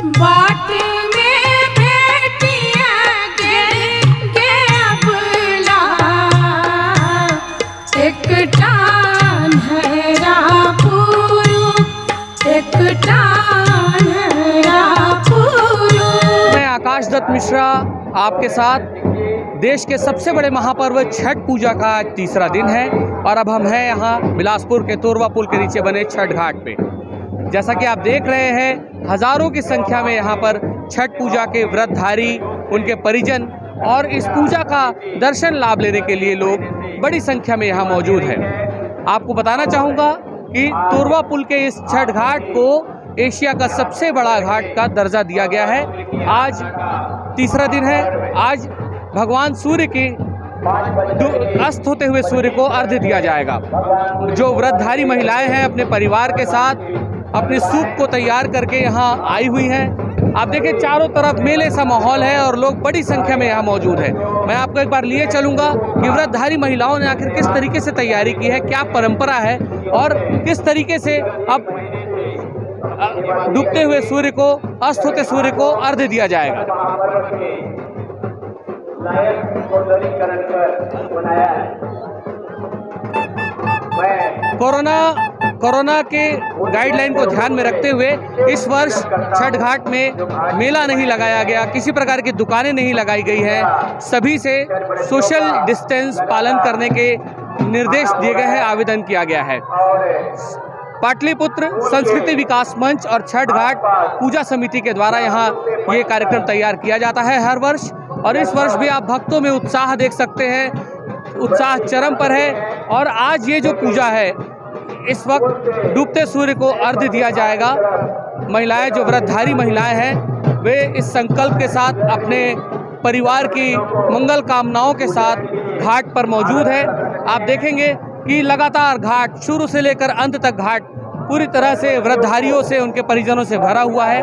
बाट में बेटियां गे अबला एक टान है रापुरु एक टान है रापुरु। मैं आकाश दत्त मिश्रा आपके साथ। देश के सबसे बड़े महापर्व छठ पूजा का आज तीसरा दिन है और अब हम हैं यहाँ बिलासपुर के तोरवा पुल के नीचे बने छठ घाट पे। जैसा कि आप देख रहे हैं, हजारों की संख्या में यहाँ पर छठ पूजा के व्रतधारी, उनके परिजन और इस पूजा का दर्शन लाभ लेने के लिए लोग बड़ी संख्या में यहाँ मौजूद हैं। आपको बताना चाहूँगा कि तोरवा पुल के इस छठ घाट को एशिया का सबसे बड़ा घाट का दर्जा दिया गया है। आज तीसरा दिन है। आज भगवान सूर्य की अस्त होते हुए सूर्य को अर्घ्य दिया जाएगा। जो व्रतधारी महिलाएं हैं अपने परिवार के साथ अपने सूप को तैयार करके यहाँ आई हुई हैं। आप देखें चारों तरफ मेले सा माहौल है और लोग बड़ी संख्या में यहाँ मौजूद हैं। मैं आपको एक बार लिए चलूँगा कि व्रतधारी महिलाओं ने आखिर किस तरीके से तैयारी की है, क्या परंपरा है और किस तरीके से अब डूबते हुए सूर्य को, अस्त होते सूर्य को अर्घ्य दिया जाएगा। कोरोना के गाइडलाइन को ध्यान में रखते हुए इस वर्ष छठ घाट में मेला नहीं लगाया गया, किसी प्रकार की दुकानें नहीं लगाई गई हैं। सभी से सोशल डिस्टेंस पालन करने के निर्देश दिए गए हैं, आवेदन किया गया है। पाटलिपुत्र संस्कृति विकास मंच और छठ घाट पूजा समिति के द्वारा यहाँ ये कार्यक्रम तैयार किया जाता है हर वर्ष, और इस वर्ष भी आप भक्तों में उत्साह देख सकते हैं। उत्साह चरम पर है और आज ये जो पूजा है, इस वक्त डूबते सूर्य को अर्घ्य दिया जाएगा। महिलाएं, जो व्रतधारी महिलाएं हैं, वे इस संकल्प के साथ अपने परिवार की मंगल कामनाओं के साथ घाट पर मौजूद है। आप देखेंगे कि लगातार घाट शुरू से लेकर अंत तक घाट पूरी तरह से व्रतधारियों से, उनके परिजनों से भरा हुआ है।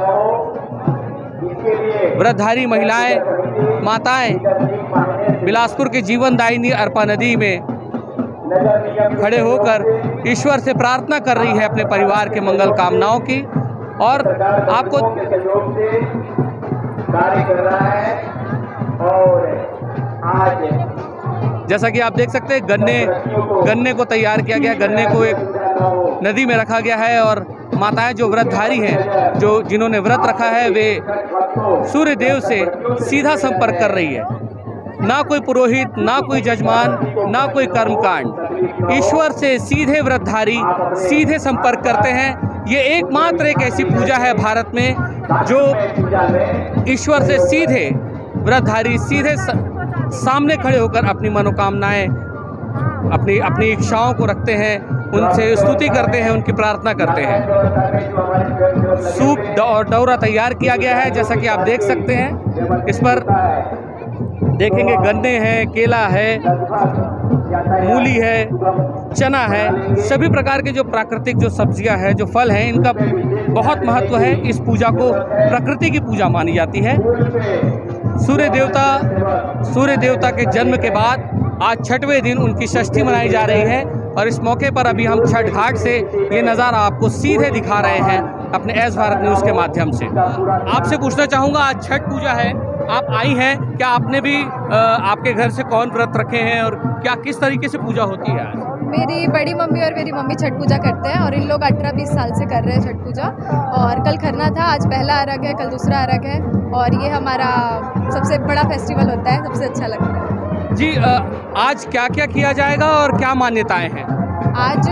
व्रतधारी महिलाएं, माताएं बिलासपुर की जीवनदायिनी अरपा नदी में खड़े होकर ईश्वर से प्रार्थना कर रही है अपने परिवार के मंगल कामनाओं की। और आपको जैसा कि आप देख सकते हैं, गन्ने को तैयार किया गया। गन्ने को एक नदी में रखा गया है और माताएं जो व्रतधारी हैं, जिन्होंने व्रत रखा है, वे सूर्य देव से सीधा संपर्क कर रही है। ना कोई पुरोहित, ना कोई जजमान, ना कोई कर्मकांड, ईश्वर से सीधे व्रतधारी सीधे संपर्क करते हैं। ये एकमात्र एक ऐसी पूजा है भारत में जो ईश्वर से सीधे व्रतधारी सीधे सामने खड़े होकर अपनी मनोकामनाएं, अपनी इच्छाओं को रखते हैं, उनसे स्तुति करते हैं, उनकी प्रार्थना करते हैं। सूप और दौरा तैयार किया गया है, जैसा कि आप देख सकते हैं। इस पर देखेंगे गन्ने हैं, केला है, मूली है, चना है, सभी प्रकार के जो प्राकृतिक जो सब्जियां हैं, जो फल हैं, इनका बहुत महत्व है। इस पूजा को प्रकृति की पूजा मानी जाती है। सूर्य देवता के जन्म के बाद आज छठवें दिन उनकी षष्ठी मनाई जा रही है और इस मौके पर अभी हम छठ घाट से ये नज़ारा आपको सीधे दिखा रहे हैं अपने एस भारत न्यूज़ के माध्यम से। आपसे पूछना चाहूँगा, आज छठ पूजा है, आप आई हैं, क्या आपने भी आपके घर से कौन व्रत रखे हैं और क्या किस तरीके से पूजा होती है आज? मेरी बड़ी मम्मी और मेरी मम्मी छठ पूजा करते हैं और इन लोग 18-20 साल से कर रहे हैं छठ पूजा। और कल खरना था, आज पहला अर्घ है, कल दूसरा अर्घ है और ये हमारा सबसे बड़ा फेस्टिवल होता है, सबसे अच्छा लगता है। जी, आज क्या क्या किया जाएगा और क्या मान्यताएं हैं? आज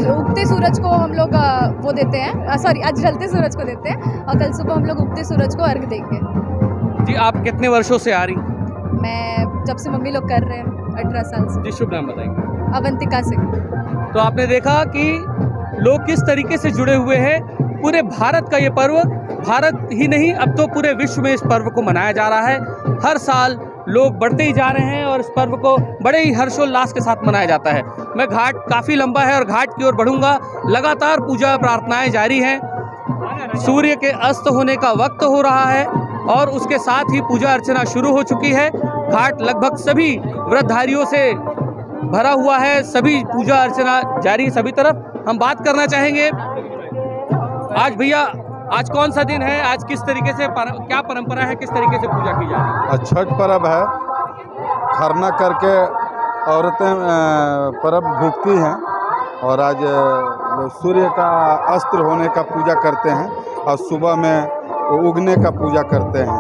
उगते सूरज को हम लोग वो देते हैं, आज ढलते सूरज को देते हैं और कल सुबह हम लोग उगते सूरज को अर्घ देंगे। जी, आप कितने वर्षों से आ रही? मैं जब से मम्मी लोग कर रहे हैं, 18 साल से। जी, शुभ नाम बताएंगे? अवंतिका सिंह। तो आपने देखा कि लोग किस तरीके से जुड़े हुए हैं। पूरे भारत का ये पर्व, भारत ही नहीं अब तो पूरे विश्व में इस पर्व को मनाया जा रहा है। हर साल लोग बढ़ते ही जा रहे हैं और इस पर्व को बड़े ही हर्षोल्लास के साथ मनाया जाता है। मैं घाट काफ़ी लंबा है और घाट की ओर बढ़ूंगा। लगातार पूजा प्रार्थनाएं जारी हैं। सूर्य के अस्त होने का वक्त हो रहा है और उसके साथ ही पूजा अर्चना शुरू हो चुकी है। घाट लगभग सभी व्रतधारियों से भरा हुआ है, सभी पूजा अर्चना जारी सभी तरफ। हम बात करना चाहेंगे आज भैया, आज कौन सा दिन है, आज किस तरीके से क्या परंपरा है, किस तरीके से पूजा की जा रही है? छठ पर्व है। खरना करके औरतें पर्व भूखती हैं और आज सूर्य का अस्त्र होने का पूजा करते हैं और सुबह में उगने का पूजा करते हैं।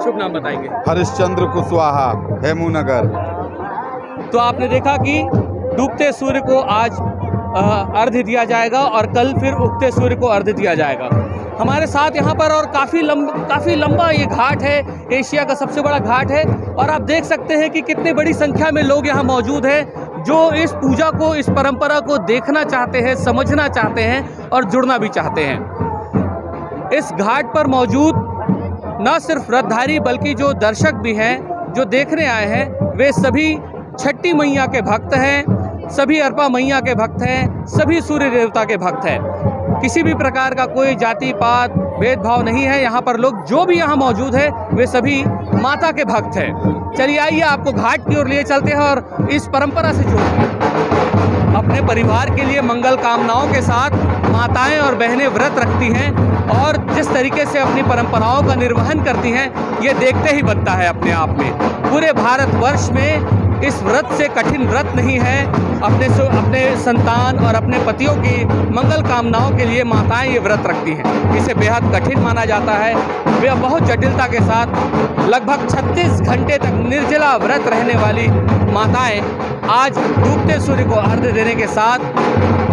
शुभ नाम बताएंगे? हरिश्चंद्र कुशवाहा, हेमूनगर। तो आपने देखा कि डूबते सूर्य को आज अर्घ्य दिया जाएगा और कल फिर उगते सूर्य को अर्घ्य दिया जाएगा। हमारे साथ यहाँ पर और काफ़ी लंबा ये घाट है, एशिया का सबसे बड़ा घाट है और आप देख सकते हैं कि कितनी बड़ी संख्या में लोग यहाँ मौजूद हैं जो इस पूजा को, इस परंपरा को देखना चाहते हैं, समझना चाहते हैं और जुड़ना भी चाहते हैं। इस घाट पर मौजूद न सिर्फ व्रतधारी बल्कि जो दर्शक भी हैं, जो देखने आए हैं, वे सभी छठी मैया के भक्त हैं, सभी अर्पा मैया के भक्त हैं, सभी सूर्य देवता के भक्त हैं। किसी भी प्रकार का कोई जाति पात भेदभाव नहीं है। यहाँ पर लोग जो भी यहाँ मौजूद है वे सभी माता के भक्त हैं। चलिए आइए आपको घाट की ओर लिए चलते हैं और इस परंपरा से जोड़ते हैं। अपने परिवार के लिए मंगल कामनाओं के साथ माताएं और बहनें व्रत रखती हैं और जिस तरीके से अपनी परंपराओं का निर्वहन करती हैं, ये देखते ही बनता है अपने आप में। पूरे भारतवर्ष में इस व्रत से कठिन व्रत नहीं है। अपने संतान और अपने पतियों की मंगल कामनाओं के लिए माताएं ये व्रत रखती हैं। इसे बेहद कठिन माना जाता है। वे बहुत जटिलता के साथ लगभग 36 घंटे तक निर्जला व्रत रहने वाली माताएं आज डूबते सूर्य को अर्घ्य देने के साथ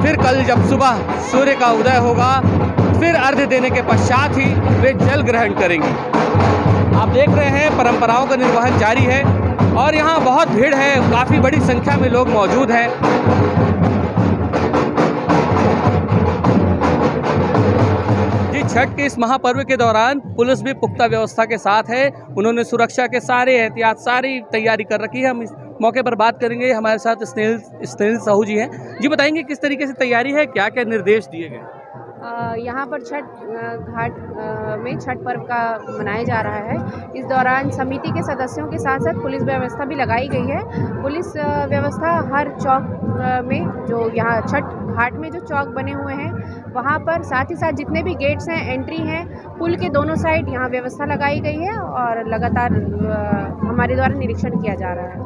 फिर कल जब सुबह सूर्य का उदय होगा, फिर अर्घ्य देने के पश्चात ही वे जल ग्रहण करेंगी। आप देख रहे हैं परंपराओं का निर्वहन जारी है और यहाँ बहुत भीड़ है, काफ़ी बड़ी संख्या में लोग मौजूद हैं। जी, छठ के इस महापर्व के दौरान पुलिस भी पुख्ता व्यवस्था के साथ है। उन्होंने सुरक्षा के सारे एहतियात, सारी तैयारी कर रखी है। हम इस मौके पर बात करेंगे। हमारे साथ स्नेहिल साहू जी हैं। जी बताएंगे किस तरीके से तैयारी है, क्या क्या निर्देश दिए गए? यहाँ पर छठ घाट में छठ पर्व का मनाया जा रहा है। इस दौरान समिति के सदस्यों के साथ साथ पुलिस व्यवस्था भी लगाई गई है। पुलिस व्यवस्था हर चौक में, जो यहाँ छठ घाट में जो चौक बने हुए हैं वहाँ पर, साथ ही साथ जितने भी गेट्स हैं, एंट्री हैं, पुल के दोनों साइड यहाँ व्यवस्था लगाई गई है और लगातार हमारे द्वारा निरीक्षण किया जा रहा है।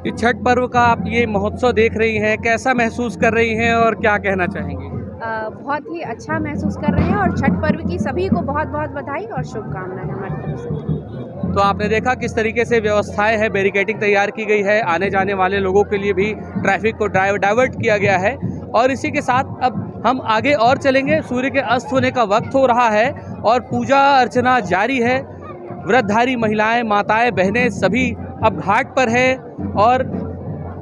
ये छठ पर्व का आप ये महोत्सव देख रही हैं, कैसा महसूस कर रही हैं और क्या कहना चाहेंगी? बहुत ही अच्छा महसूस कर रहे हैं और छठ पर्व की सभी को बहुत बहुत बधाई और शुभकामनाएं हमारी तरफ से। तो आपने देखा किस तरीके से व्यवस्थाएं हैं, बैरिकेडिंग तैयार की गई है, आने जाने वाले लोगों के लिए भी ट्रैफिक को डाइवर्ट किया गया है। और इसी के साथ अब हम आगे और चलेंगे। सूर्य के अस्त होने का वक्त हो रहा है और पूजा अर्चना जारी है। व्रतधारी महिलाएं, माताएं, बहनें सभी अब घाट पर है और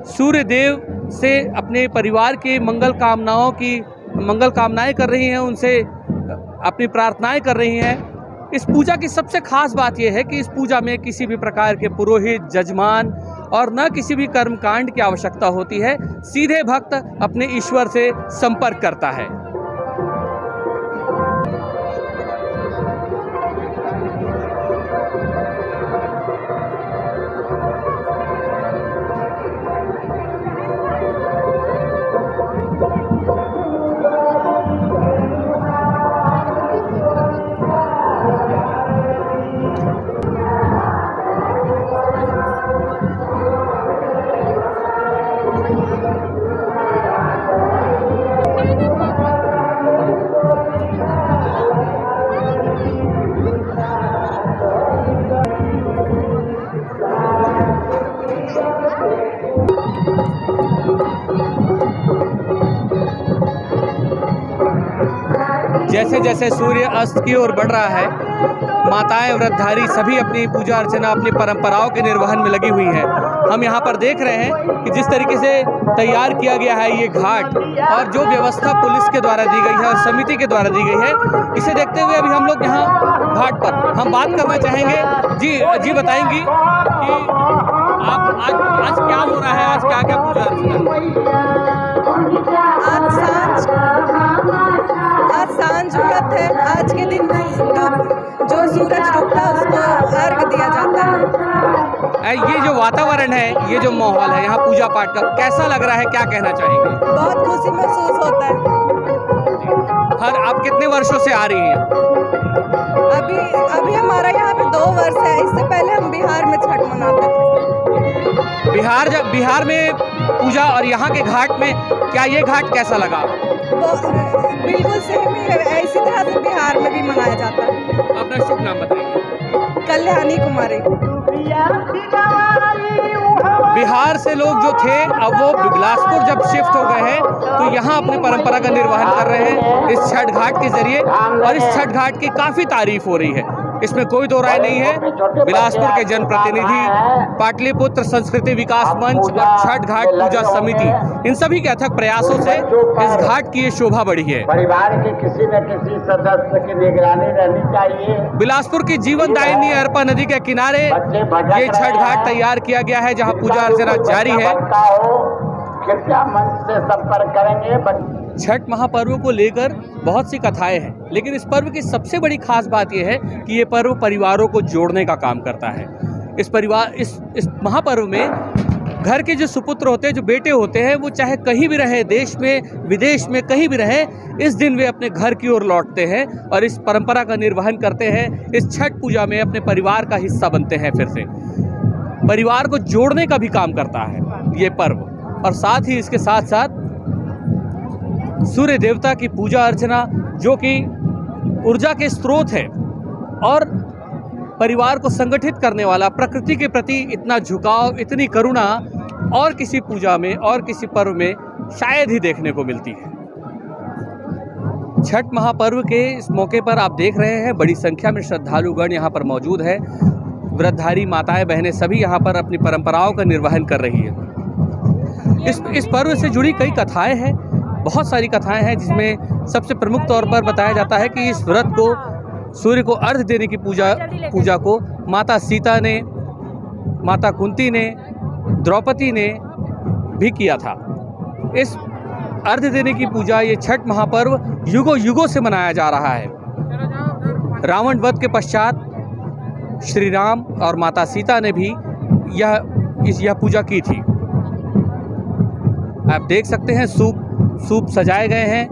सूर्य देव से अपने परिवार के मंगल कामनाएं कर रही हैं, उनसे अपनी प्रार्थनाएं कर रही हैं। इस पूजा की सबसे खास बात यह है कि इस पूजा में किसी भी प्रकार के पुरोहित, जजमान और न किसी भी कर्मकांड की आवश्यकता होती है। सीधे भक्त अपने ईश्वर से संपर्क करता है। जैसे जैसे सूर्य अस्त की ओर बढ़ रहा है, माताएं, व्रतधारी सभी अपनी पूजा अर्चना, अपनी परंपराओं के निर्वहन में लगी हुई हैं। हम यहाँ पर देख रहे हैं कि जिस तरीके से तैयार किया गया है ये घाट और जो व्यवस्था पुलिस के द्वारा दी गई है और समिति के द्वारा दी गई है, इसे देखते हुए अभी हम लोग यहाँ घाट पर हम बात करना चाहेंगे। जी बताएंगी कि आप आज क्या हो रहा है, आज क्या क्या पूजा अर्चना? आज सांझ व्रत है। आज के दिन जो सूरज डूबता है उसको अर्घ दिया जाता है। ये जो वातावरण है, ये जो माहौल है यहाँ पूजा पाठ का, कैसा लग रहा है, क्या कहना चाहेंगे? बहुत खुशी महसूस होता है। आप कितने वर्षों से आ रही हैं? अभी हमारा यहाँ पे 2 वर्ष है। इससे पहले हम बिहार में छठ मनाते थे। बिहार में पूजा और यहाँ के घाट में, क्या ये घाट कैसा लगा? बिल्कुल सेम ही है, इसी तरह से बिहार में भी मनाया जाता है। अपना शुभ नाम बताइए। कल्याणी कुमारी। बिहार से लोग जो थे अब वो बिलासपुर जब शिफ्ट हो गए हैं तो यहाँ अपनी परंपरा का निर्वहन कर रहे हैं इस छठ घाट के जरिए, और इस छठ घाट की काफ़ी तारीफ हो रही है, इसमें कोई दो राय नहीं है। बिलासपुर के जनप्रतिनिधि, पाटलिपुत्र संस्कृति विकास मंच और छठ घाट पूजा समिति, इन सभी के अथक प्रयासों से इस घाट की ये शोभा बढ़ी है। परिवार के किसी न किसी सदस्य की निगरानी रहनी चाहिए। बिलासपुर की जीवनदायिनी अरपा नदी के किनारे ये छठ घाट तैयार किया गया है, जहाँ पूजा अर्चना जारी है। कृपया मंच से संपर्क करेंगे। छठ महापर्व को लेकर बहुत सी कथाएं हैं, लेकिन इस पर्व की सबसे बड़ी खास बात यह है कि ये पर्व परिवारों को जोड़ने का काम करता है। इस महापर्व में घर के जो सुपुत्र होते हैं, जो बेटे होते हैं, वो चाहे कहीं भी रहे, देश में विदेश में कहीं भी रहे, इस दिन वे अपने घर की ओर लौटते हैं और इस परंपरा का निर्वहन करते हैं। इस छठ पूजा में अपने परिवार का हिस्सा बनते हैं। फिर से परिवार को जोड़ने का भी काम करता है ये पर्व, और साथ ही इसके साथ साथ सूर्य देवता की पूजा अर्चना, जो कि ऊर्जा के स्रोत है और परिवार को संगठित करने वाला, प्रकृति के प्रति इतना झुकाव, इतनी करुणा और किसी पूजा में और किसी पर्व में शायद ही देखने को मिलती है। छठ महापर्व के इस मौके पर आप देख रहे हैं बड़ी संख्या में श्रद्धालुगण यहाँ पर मौजूद है। व्रतधारी माताएं बहनें सभी यहाँ पर अपनी परंपराओं का निर्वहन कर रही है। इस पर्व से जुड़ी कई कथाएं हैं, बहुत सारी कथाएं हैं, जिसमें सबसे प्रमुख तौर पर बताया जाता है कि इस व्रत को, सूर्य को अर्घ्य देने की पूजा को माता सीता ने, माता कुंती ने, द्रौपदी ने भी किया था। इस अर्घ्य देने की पूजा, ये छठ महापर्व युगों युगों से मनाया जा रहा है। रावण वध के पश्चात श्री राम और माता सीता ने भी यह पूजा की थी। आप देख सकते हैं सूप सजाए गए हैं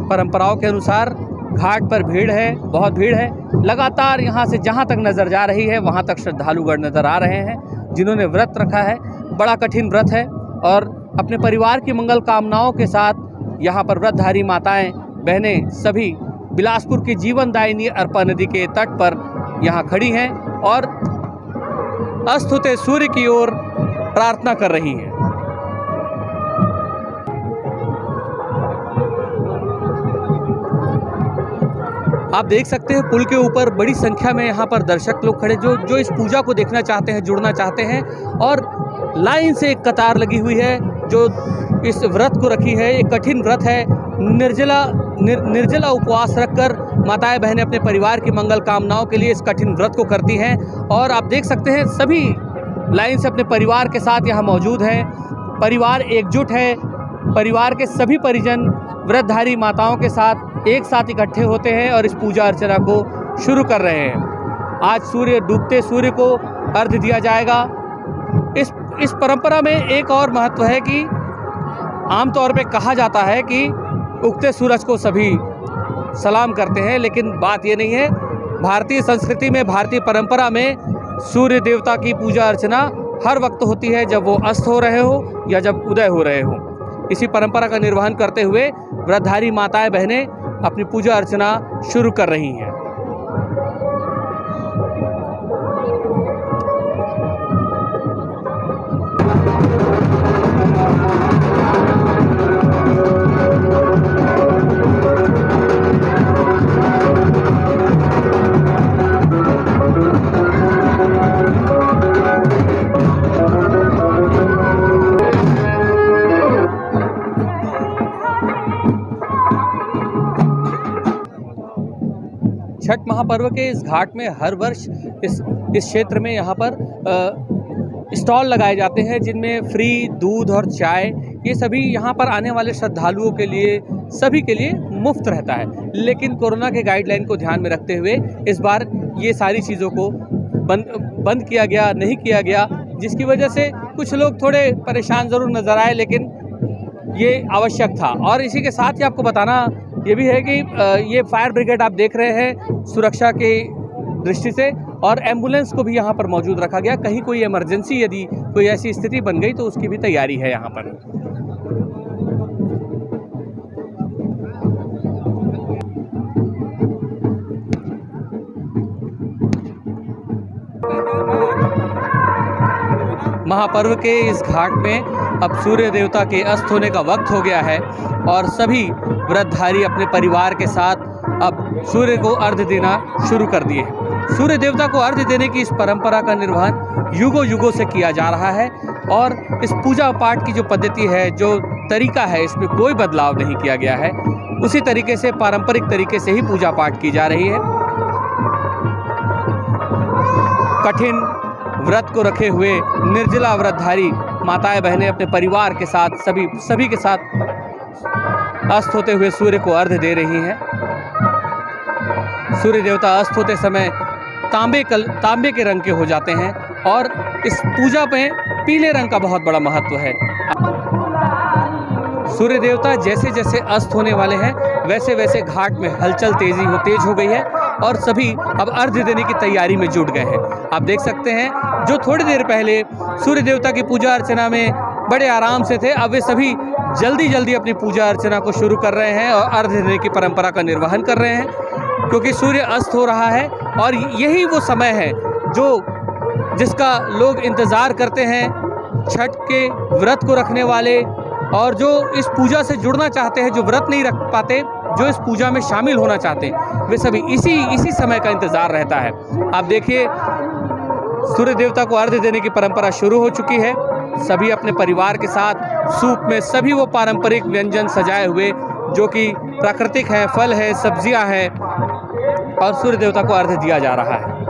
परंपराओं के अनुसार। घाट पर भीड़ है, बहुत भीड़ है। लगातार यहाँ से जहाँ तक नज़र जा रही है वहाँ तक श्रद्धालुगण नज़र आ रहे हैं, जिन्होंने व्रत रखा है। बड़ा कठिन व्रत है और अपने परिवार की मंगल कामनाओं के साथ यहाँ पर व्रतधारी माताएं बहनें सभी बिलासपुर की जीवनदायिनी अरपा नदी के तट पर यहाँ खड़ी हैं और अस्त होते सूर्य की ओर प्रार्थना कर रही हैं। आप देख सकते हैं पुल के ऊपर बड़ी संख्या में यहाँ पर दर्शक लोग खड़े, जो इस पूजा को देखना चाहते हैं, जुड़ना चाहते हैं, और लाइन से एक कतार लगी हुई है जो इस व्रत को रखी है। एक कठिन व्रत है, निर्जला उपवास रखकर माताएं बहनें अपने परिवार की मंगल कामनाओं के लिए इस कठिन व्रत को करती हैं। और आप देख सकते हैं सभी लाइन से अपने परिवार के साथ यहाँ मौजूद हैं। परिवार एकजुट है, परिवार के सभी परिजन व्रतधारी माताओं के साथ एक साथ इकट्ठे होते हैं और इस पूजा अर्चना को शुरू कर रहे हैं। आज डूबते सूर्य को अर्घ्य दिया जाएगा। इस परंपरा में एक और महत्व है कि आमतौर पे कहा जाता है कि उगते सूरज को सभी सलाम करते हैं, लेकिन बात ये नहीं है। भारतीय संस्कृति में, भारतीय परंपरा में सूर्य देवता की पूजा अर्चना हर वक्त होती है, जब वो अस्त हो रहे हो या जब उदय हो रहे हो। इसी परंपरा का निर्वहन करते हुए व्रतधारी माताएं बहनें अपनी पूजा अर्चना शुरू कर रही हैं। छठ महापर्व के इस घाट में हर वर्ष इस क्षेत्र में यहाँ पर स्टॉल लगाए जाते हैं, जिनमें फ्री दूध और चाय, ये सभी यहाँ पर आने वाले श्रद्धालुओं के लिए, सभी के लिए मुफ्त रहता है। लेकिन कोरोना के गाइडलाइन को ध्यान में रखते हुए इस बार ये सारी चीज़ों को बंद किया गया, नहीं किया गया, जिसकी वजह से कुछ लोग थोड़े परेशान ज़रूर नज़र आए, लेकिन ये आवश्यक था। और इसी के साथ ही आपको बताना ये भी है कि ये फायर ब्रिगेड आप देख रहे हैं सुरक्षा के दृष्टि से, और एम्बुलेंस को भी यहाँ पर मौजूद रखा गया। कहीं कोई इमरजेंसी यदि कोई ऐसी स्थिति बन गई तो उसकी भी तैयारी है यहाँ पर। महापर्व के इस घाट में अब सूर्य देवता के अस्त होने का वक्त हो गया है और सभी व्रतधारी अपने परिवार के साथ अब सूर्य को अर्घ्य देना शुरू कर दिए हैं। सूर्य देवता को अर्घ्य देने की इस परंपरा का निर्वहन युगों युगों से किया जा रहा है और इस पूजा पाठ की जो पद्धति है, जो तरीका है, इसमें कोई बदलाव नहीं किया गया है। उसी तरीके से पारंपरिक तरीके से ही पूजा पाठ की जा रही है। कठिन व्रत को रखे हुए निर्जला व्रतधारी माताएं बहनें अपने परिवार के साथ सभी के साथ अस्त होते हुए सूर्य को अर्घ्य दे रही हैं। सूर्य देवता अस्त होते समय तांबे के रंग के हो जाते हैं और इस पूजा में पीले रंग का बहुत बड़ा महत्व है। सूर्य देवता जैसे जैसे अस्त होने वाले हैं वैसे वैसे घाट में हलचल तेज हो गई है और सभी अब अर्घ्य देने की तैयारी में जुट गए हैं। आप देख सकते हैं जो थोड़ी देर पहले सूर्य देवता की पूजा अर्चना में बड़े आराम से थे, अब वे सभी जल्दी अपनी पूजा अर्चना को शुरू कर रहे हैं और अर्घ्य देने की परंपरा का निर्वहन कर रहे हैं, क्योंकि सूर्य अस्त हो रहा है और यही वो समय है जिसका लोग इंतज़ार करते हैं। छठ के व्रत को रखने वाले और जो इस पूजा से जुड़ना चाहते हैं, जो व्रत नहीं रख पाते, जो इस पूजा में शामिल होना चाहते हैं, वे सभी इसी समय का इंतज़ार रहता है। आप देखिए सूर्य देवता को अर्घ्य देने की परंपरा शुरू हो चुकी है। सभी अपने परिवार के साथ सूप में सभी वो पारंपरिक व्यंजन सजाए हुए जो कि प्राकृतिक हैं, फल है, सब्जियां हैं, और सूर्य देवता को अर्घ्य दिया जा रहा है।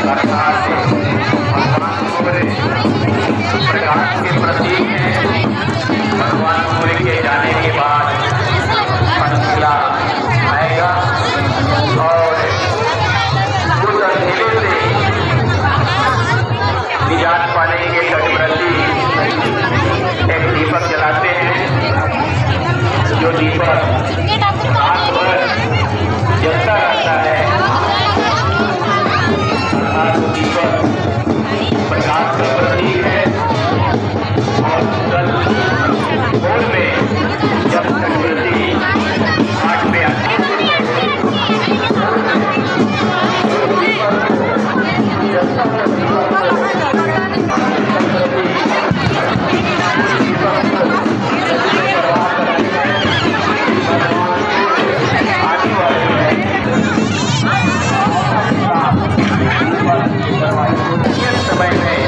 प्रकाश के प्रतीक हैं। भगवान सूर्य के जाने के बाद पंचला आएगा और उस अंधेरे से निजात पाने के तटव्रती एक दीपक जलाते हैं। जो दीपक रात भर जलता रहता है। दीपक प्रकाश का प्रतीक है और कल भोर में जब तटवर्ती घाट में आते हैं समय में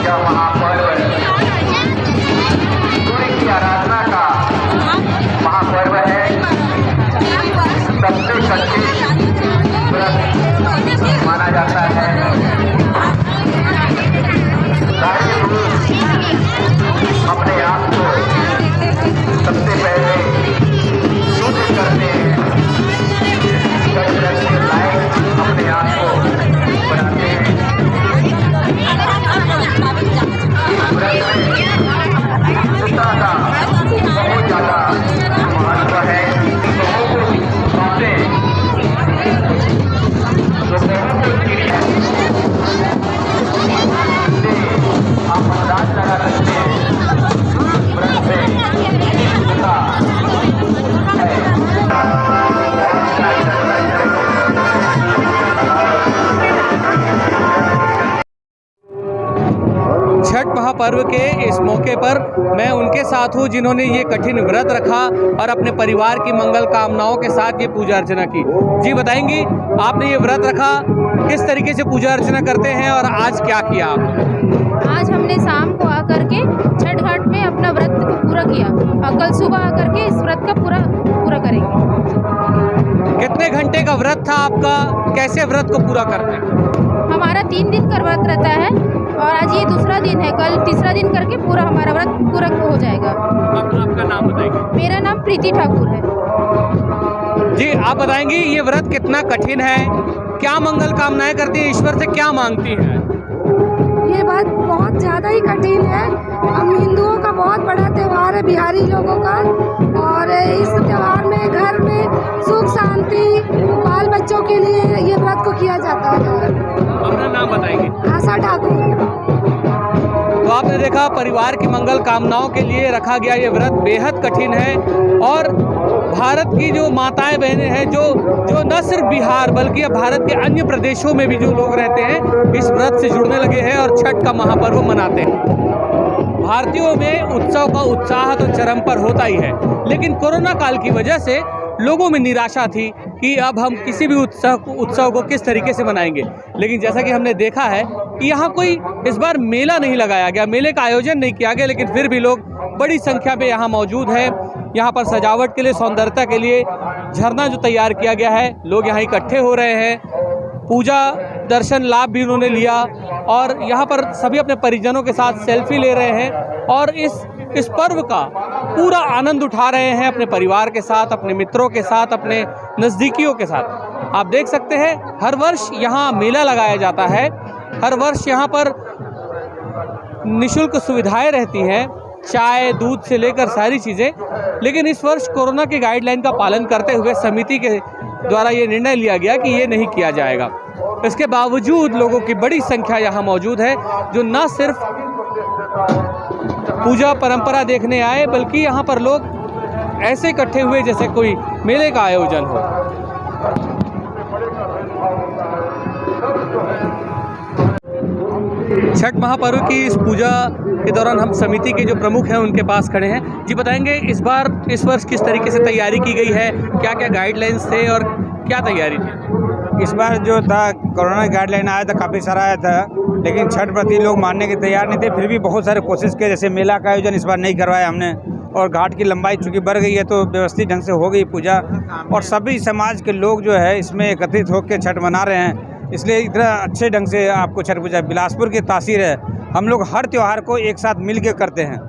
जब महापर्व सूर्य की आराधना का महापर्व है। सबसे कठिन व्रत माना जाता है। अपने आप को सबसे पहले शुद्ध करते हैं। अपने आप को बनाते हैं। शुद्धता का बहुत ज़्यादा महत्व है। लोगों को बातें आप अंदाज लगा सकते हैं। व्रत में शुद्धता छठ महापर्व के इस मौके पर मैं उनके साथ हूँ जिन्होंने ये कठिन व्रत रखा और अपने परिवार की मंगल कामनाओं के साथ ये पूजा अर्चना की। जी बताएंगी, आपने ये व्रत रखा, किस तरीके से पूजा अर्चना करते हैं और आज क्या किया आपने? आज हमने शाम को आकर के छठ घाट में अपना व्रत को पूरा किया और कल सुबह आकर के इस व्रत का पूरा करेंगे। कितने घंटे का व्रत था आपका? कैसे व्रत को पूरा करते हैं? हमारा 3 दिन का व्रत रहता है और आज ये दूसरा दिन है। कल तीसरा दिन करके पूरा हमारा व्रत पूरा हो जाएगा। आपका नाम बताएंगे? मेरा नाम प्रीति ठाकुर है। जी आप बताएंगी ये व्रत कितना कठिन है, क्या मंगल कामनाएं करती हैं, ईश्वर से क्या मांगती हैं? ये बात बहुत ज़्यादा ही कठिन है। हम हिंदुओं का बहुत बड़ा त्यौहार है, बिहारी लोगों का, और इस त्यौहार में घर में सुख शांति बाल बच्चों के लिए ये व्रत को किया जाता है। अपना नाम बताएंगे? आशा ठाकुर। तो आपने देखा, परिवार की मंगल कामनाओं के लिए रखा गया ये व्रत बेहद कठिन है और भारत की जो माताएं बहनें हैं जो न सिर्फ बिहार बल्कि अब भारत के अन्य प्रदेशों में भी जो लोग रहते हैं इस व्रत से जुड़ने लगे हैं और छठ का महापर्व मनाते हैं। भारतीयों में उत्सव का उत्साह तो चरम पर होता ही है, लेकिन कोरोना काल की वजह से लोगों में निराशा थी कि अब हम किसी भी उत्सव को किस तरीके से मनाएंगे। लेकिन जैसा कि हमने देखा है कि यहाँ कोई इस बार मेला नहीं लगाया गया, मेले का आयोजन नहीं किया गया, लेकिन फिर भी लोग बड़ी संख्या में यहाँ मौजूद हैं। यहाँ पर सजावट के लिए, सौंदर्यता के लिए झरना जो तैयार किया गया है, लोग यहाँ इकट्ठे हो रहे हैं। पूजा दर्शन लाभ भी उन्होंने लिया और यहाँ पर सभी अपने परिजनों के साथ सेल्फी ले रहे हैं और इस पर्व का पूरा आनंद उठा रहे हैं अपने परिवार के साथ, अपने मित्रों के साथ, अपने नज़दीकियों के साथ। आप देख सकते हैं हर वर्ष यहाँ मेला लगाया जाता है, हर वर्ष यहाँ पर निःशुल्क सुविधाएं रहती हैं, चाय दूध से लेकर सारी चीज़ें। लेकिन इस वर्ष कोरोना के गाइडलाइन का पालन करते हुए समिति के द्वारा ये निर्णय लिया गया कि ये नहीं किया जाएगा। इसके बावजूद लोगों की बड़ी संख्या यहाँ मौजूद है जो न सिर्फ पूजा परंपरा देखने आए बल्कि यहाँ पर लोग ऐसे इकट्ठे हुए जैसे कोई मेले का आयोजन हो। छठ महापर्व की इस पूजा के दौरान हम समिति के जो प्रमुख हैं उनके पास खड़े हैं। जी बताएंगे इस वर्ष किस तरीके से तैयारी की गई है, क्या क्या गाइडलाइंस थे और क्या तैयारी थी? इस बार जो था कोरोना गाइडलाइन आया था, काफ़ी सारा आया था, लेकिन छठ प्रति लोग मानने के तैयार नहीं थे। फिर भी बहुत सारे कोशिश किए, जैसे मेला का आयोजन इस बार नहीं करवाया हमने, और घाट की लंबाई चूँकि बढ़ गई है तो व्यवस्थित ढंग से हो गई पूजा, और सभी समाज के लोग जो है इसमें एकत्रित होकर छठ मना रहे हैं, इसलिए इतना अच्छे ढंग से आपको छठ पूजा बिलासपुर की तासीर है। हम लोग हर त्यौहार को एक साथ मिल के करते हैं।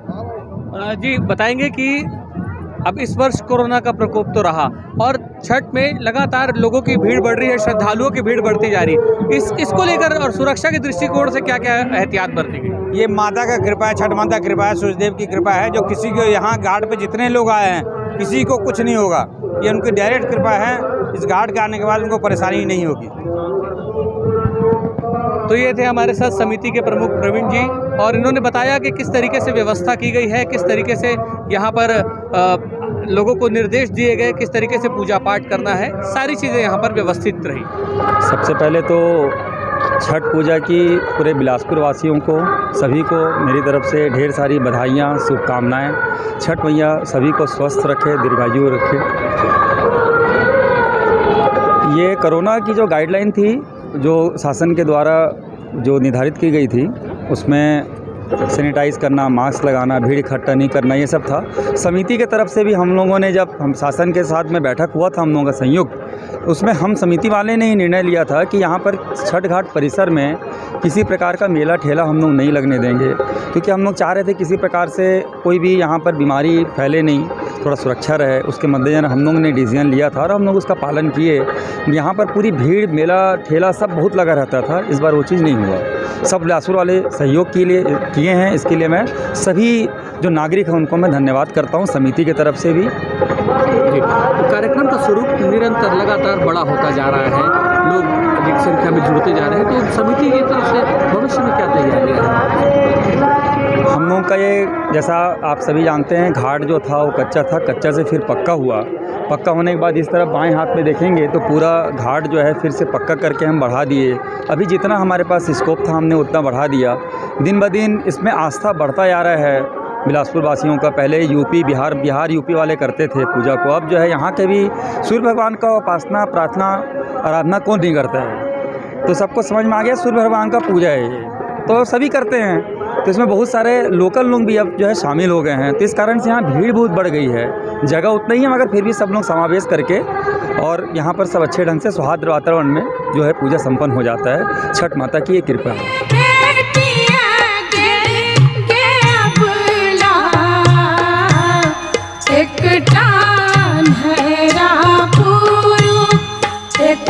जी बताएंगे कि अब इस वर्ष कोरोना का प्रकोप तो रहा और छठ में लगातार लोगों की भीड़ बढ़ रही है, श्रद्धालुओं की भीड़ बढ़ती जा रही है, इसको लेकर और सुरक्षा के दृष्टिकोण से क्या क्या एहतियात बरती गई? ये माता का कृपा है, छठ माता की कृपा है, सूर्यदेव की कृपा है, जो किसी को यहाँ घाट पे जितने लोग आए हैं किसी को कुछ नहीं होगा, ये उनकी डायरेक्ट कृपा है। इस घाट के आने के बाद उनको परेशानी नहीं होगी। तो ये थे हमारे साथ समिति के प्रमुख प्रवीण जी, और इन्होंने बताया कि किस तरीके से व्यवस्था की गई है, किस तरीके से यहाँ पर लोगों को निर्देश दिए गए, किस तरीके से पूजा पाठ करना है, सारी चीज़ें यहाँ पर व्यवस्थित रही। सबसे पहले तो छठ पूजा की पूरे बिलासपुर वासियों को सभी को मेरी तरफ से ढेर सारी बधाइयाँ, शुभकामनाएँ। छठ मैया सभी को स्वस्थ रखे, दीर्घायु रखे। ये कोरोना की जो गाइडलाइन थी, जो शासन के द्वारा जो निर्धारित की गई थी, उसमें सैनिटाइज़ करना, मास्क लगाना, भीड़ इकट्ठा नहीं करना, ये सब था। समिति के तरफ से भी हम लोगों ने, जब हम शासन के साथ में बैठक हुआ था हम लोगों का संयुक्त, उसमें हम समिति वाले ने ही निर्णय लिया था कि यहाँ पर छठ घाट परिसर में किसी प्रकार का मेला ठेला हम लोग नहीं लगने देंगे, क्योंकि हम लोग चाह रहे थे किसी प्रकार से कोई भी यहाँ पर बीमारी फैले नहीं, थोड़ा सुरक्षा रहे। उसके मद्देनजर हम लोगों ने डिसीजन लिया था और हम लोग उसका पालन किए। यहाँ पर पूरी भीड़, मेला ठेला सब बहुत लगा रहता था, इस बार वो चीज़ नहीं हुआ। सब बिलासपुर वाले सहयोग के लिए किए हैं, इसके लिए मैं सभी जो नागरिक हैं उनको मैं धन्यवाद करता हूँ, समिति की तरफ से भी। तो कार्यक्रम का स्वरूप निरंतर लगातार बड़ा होता जा रहा है, लोग अधिक संख्या में जुड़ते जा रहे हैं, तो समिति की तरफ से भविष्य में क्या तैयारियाँ हैं? हम लोग का ये, जैसा आप सभी जानते हैं, घाट जो था वो कच्चा था, कच्चा से फिर पक्का हुआ। पक्का होने के बाद इस तरफ बाएं हाथ में देखेंगे तो पूरा घाट जो है फिर से पक्का करके हम बढ़ा दिए। अभी जितना हमारे पास स्कोप था हमने उतना बढ़ा दिया। दिन ब दिन इसमें आस्था बढ़ता जा रहा है बिलासपुर वासियों का। पहले यूपी, बिहार यूपी वाले करते थे पूजा को, अब जो है यहाँ के भी सूर्य भगवान का उपासना, प्रार्थना, आराधना कौन नहीं करता है। तो सबको समझ में आ गया सूर्य भगवान का पूजा है ये, तो सभी करते हैं। तो इसमें बहुत सारे लोकल लोग भी अब जो है शामिल हो गए हैं, तो इस कारण से यहाँ भीड़ बहुत बढ़ गई है। जगह उतना ही है मगर फिर भी सब लोग समावेश करके, और यहाँ पर सब अच्छे ढंग से सौहार्द वातावरण में जो है पूजा संपन्न हो जाता है। छठ माता की ये कृपा है। एक